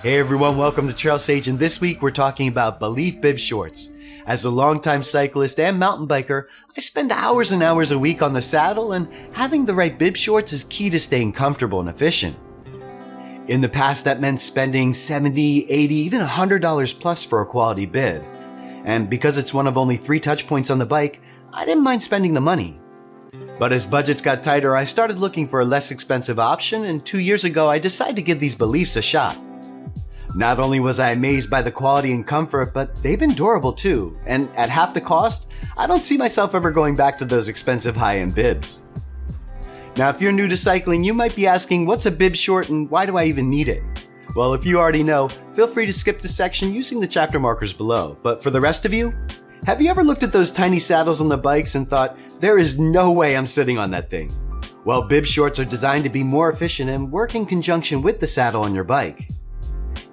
Hey everyone, welcome to Trail Sage, and this week we're talking about Baleaf Bib shorts. As a longtime cyclist and mountain biker, I spend hours and hours a week on the saddle, and having the right bib shorts is key to staying comfortable and efficient. In the past, that meant spending $70, $80, even $100 plus for a quality bib. And because it's one of only 3 touch points on the bike, I didn't mind spending the money. But as budgets got tighter, I started looking for a less expensive option, and 2 years ago I decided to give these Baleafs a shot. Not only was I amazed by the quality and comfort, but they've been durable too, and at half the cost, I don't see myself ever going back to those expensive high-end bibs. Now, if you're new to cycling, you might be asking, what's a bib short and why do I even need it? Well, if you already know, feel free to skip this section using the chapter markers below. But for the rest of you, have you ever looked at those tiny saddles on the bikes and thought, there is no way I'm sitting on that thing? Well, bib shorts are designed to be more efficient and work in conjunction with the saddle on your bike.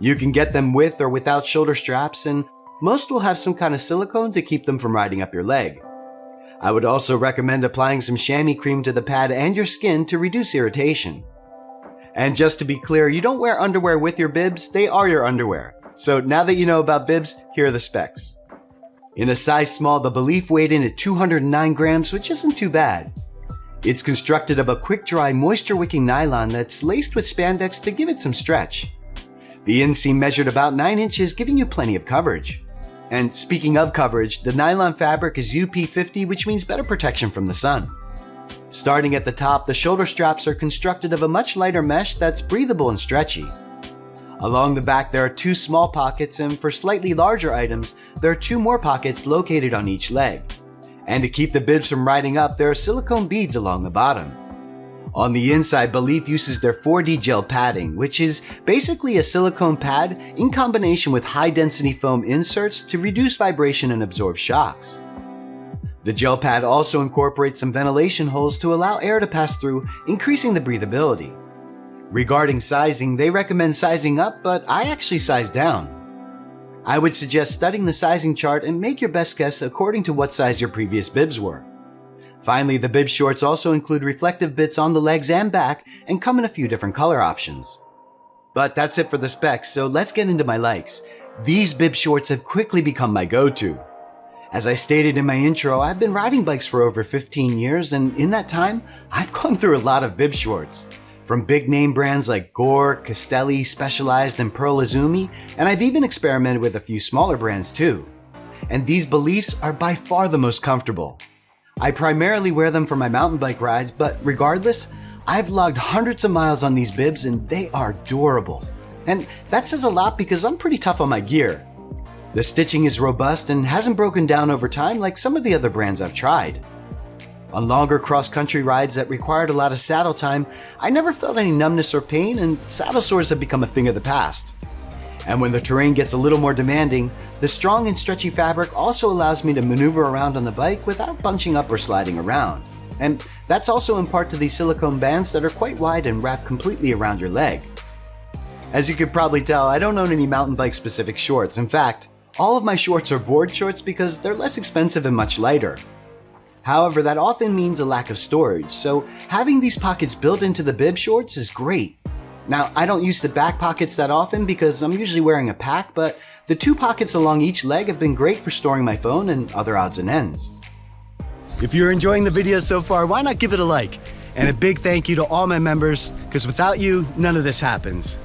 You can get them with or without shoulder straps, and most will have some kind of silicone to keep them from riding up your leg. I would also recommend applying some chamois cream to the pad and your skin to reduce irritation. And just to be clear, you don't wear underwear with your bibs, they are your underwear. So now that you know about bibs, here are the specs. In a size small, the Baleaf weighed in at 209 grams, which isn't too bad. It's constructed of a quick-dry, moisture-wicking nylon that's laced with spandex to give it some stretch. The inseam measured about 9 inches, giving you plenty of coverage. And speaking of coverage, the nylon fabric is UP50, which means better protection from the sun. Starting at the top, the shoulder straps are constructed of a much lighter mesh that's breathable and stretchy. Along the back, there are 2 small pockets, and for slightly larger items, there are 2 more pockets located on each leg. And to keep the bibs from riding up, there are silicone beads along the bottom. On the inside, Baleaf uses their 4D gel padding, which is basically a silicone pad in combination with high-density foam inserts to reduce vibration and absorb shocks. The gel pad also incorporates some ventilation holes to allow air to pass through, increasing the breathability. Regarding sizing, they recommend sizing up, but I actually size down. I would suggest studying the sizing chart and make your best guess according to what size your previous bibs were. Finally, the bib shorts also include reflective bits on the legs and back and come in a few different color options. But that's it for the specs, so let's get into my likes. These bib shorts have quickly become my go-to. As I stated in my intro, I've been riding bikes for over 15 years, and in that time, I've gone through a lot of bib shorts. From big name brands like Gore, Castelli, Specialized, and Pearl Izumi, and I've even experimented with a few smaller brands too. And these Baleafs are by far the most comfortable. I primarily wear them for my mountain bike rides, but regardless, I've logged hundreds of miles on these bibs and they are durable. And that says a lot because I'm pretty tough on my gear. The stitching is robust and hasn't broken down over time like some of the other brands I've tried. On longer cross-country rides that required a lot of saddle time, I never felt any numbness or pain, and saddle sores have become a thing of the past. And when the terrain gets a little more demanding, the strong and stretchy fabric also allows me to maneuver around on the bike without bunching up or sliding around. And that's also in part to these silicone bands that are quite wide and wrap completely around your leg. As you could probably tell, I don't own any mountain bike specific shorts. In fact, all of my shorts are board shorts because they're less expensive and much lighter. However, that often means a lack of storage, so having these pockets built into the bib shorts is great. Now, I don't use the back pockets that often because I'm usually wearing a pack, but the 2 pockets along each leg have been great for storing my phone and other odds and ends. If you're enjoying the video so far, why not give it a like? And a big thank you to all my members, because without you, none of this happens.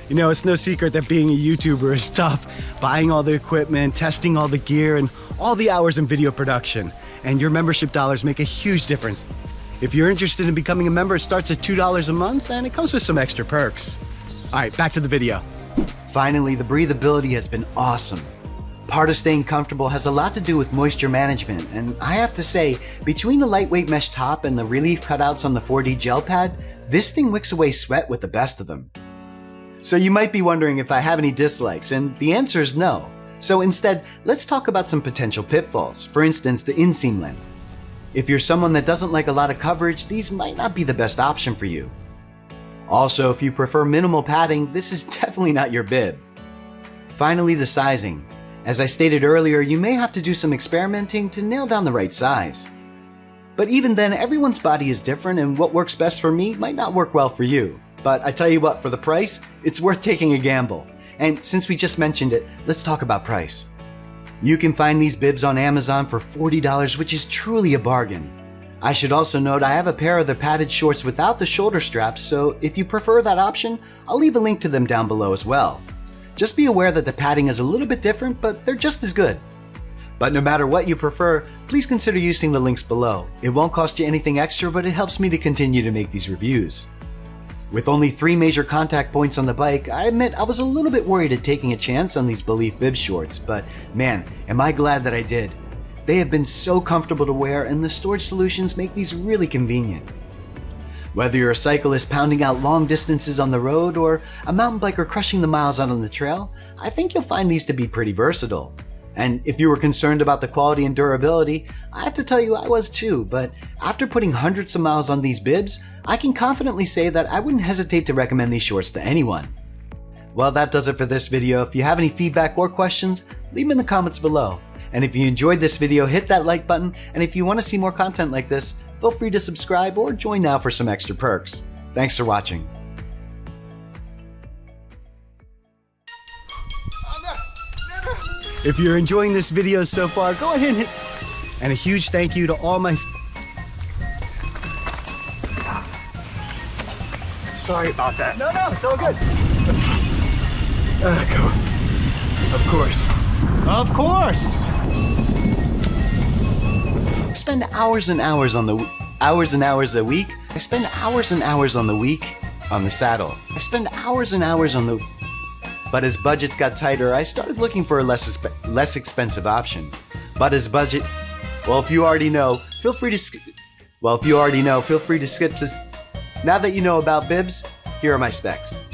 You know, it's no secret that being a YouTuber is tough. Buying all the equipment, testing all the gear, and all the hours in video production. And your membership dollars make a huge difference. If you're interested in becoming a member, it starts at $2 a month and it comes with some extra perks. All right, back to the video. Finally, the breathability has been awesome. Part of staying comfortable has a lot to do with moisture management, and I have to say, between the lightweight mesh top and the relief cutouts on the 4D gel pad, this thing wicks away sweat with the best of them. So you might be wondering if I have any dislikes, and the answer is no. So instead, let's talk about some potential pitfalls, for instance, the inseam length. If you're someone that doesn't like a lot of coverage, these might not be the best option for you. Also, if you prefer minimal padding, this is definitely not your bib. Finally, the sizing. As I stated earlier, you may have to do some experimenting to nail down the right size. But even then, everyone's body is different, and what works best for me might not work well for you. But I tell you what, for the price, it's worth taking a gamble. And since we just mentioned it, let's talk about price. You can find these bibs on Amazon for $40, which is truly a bargain. I should also note I have a pair of the padded shorts without the shoulder straps, so if you prefer that option, I'll leave a link to them down below as well. Just be aware that the padding is a little bit different, but they're just as good. But no matter what you prefer, please consider using the links below. It won't cost you anything extra, but it helps me to continue to make these reviews. With only 3 major contact points on the bike, I admit I was a little bit worried at taking a chance on these Baleaf Bib shorts, but man, am I glad that I did. They have been so comfortable to wear, and the storage solutions make these really convenient. Whether you're a cyclist pounding out long distances on the road or a mountain biker crushing the miles out on the trail, I think you'll find these to be pretty versatile. And if you were concerned about the quality and durability, I have to tell you I was too, but after putting hundreds of miles on these bibs, I can confidently say that I wouldn't hesitate to recommend these shorts to anyone. Well, that does it for this video. If you have any feedback or questions, leave them in the comments below. And if you enjoyed this video, hit that like button, and if you want to see more content like this, feel free to subscribe or join now for some extra perks. Thanks for watching. If you're enjoying this video so far, go ahead and hit, and a huge thank you to all my... Sorry about that. No, it's all good. Of course. Of course! I spend hours and hours a week. I spend hours and hours on the week on the saddle. I spend hours and hours on the... But as budgets got tighter, I started looking for a less expensive option. But as budget... Well, if you already know, feel free to skip this. Now that you know about bibs, here are my specs.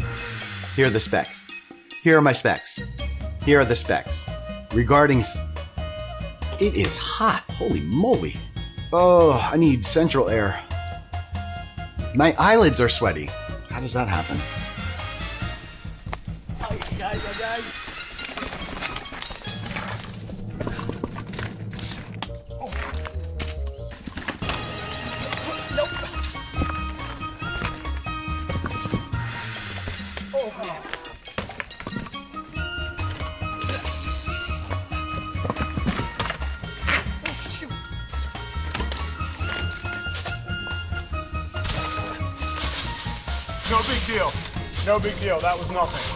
Here are the specs. Here are my specs. Here are the specs. Regarding... It is hot. Holy moly. Oh, I need central air. My eyelids are sweaty. How does that happen? No big deal. No big deal. That was nothing.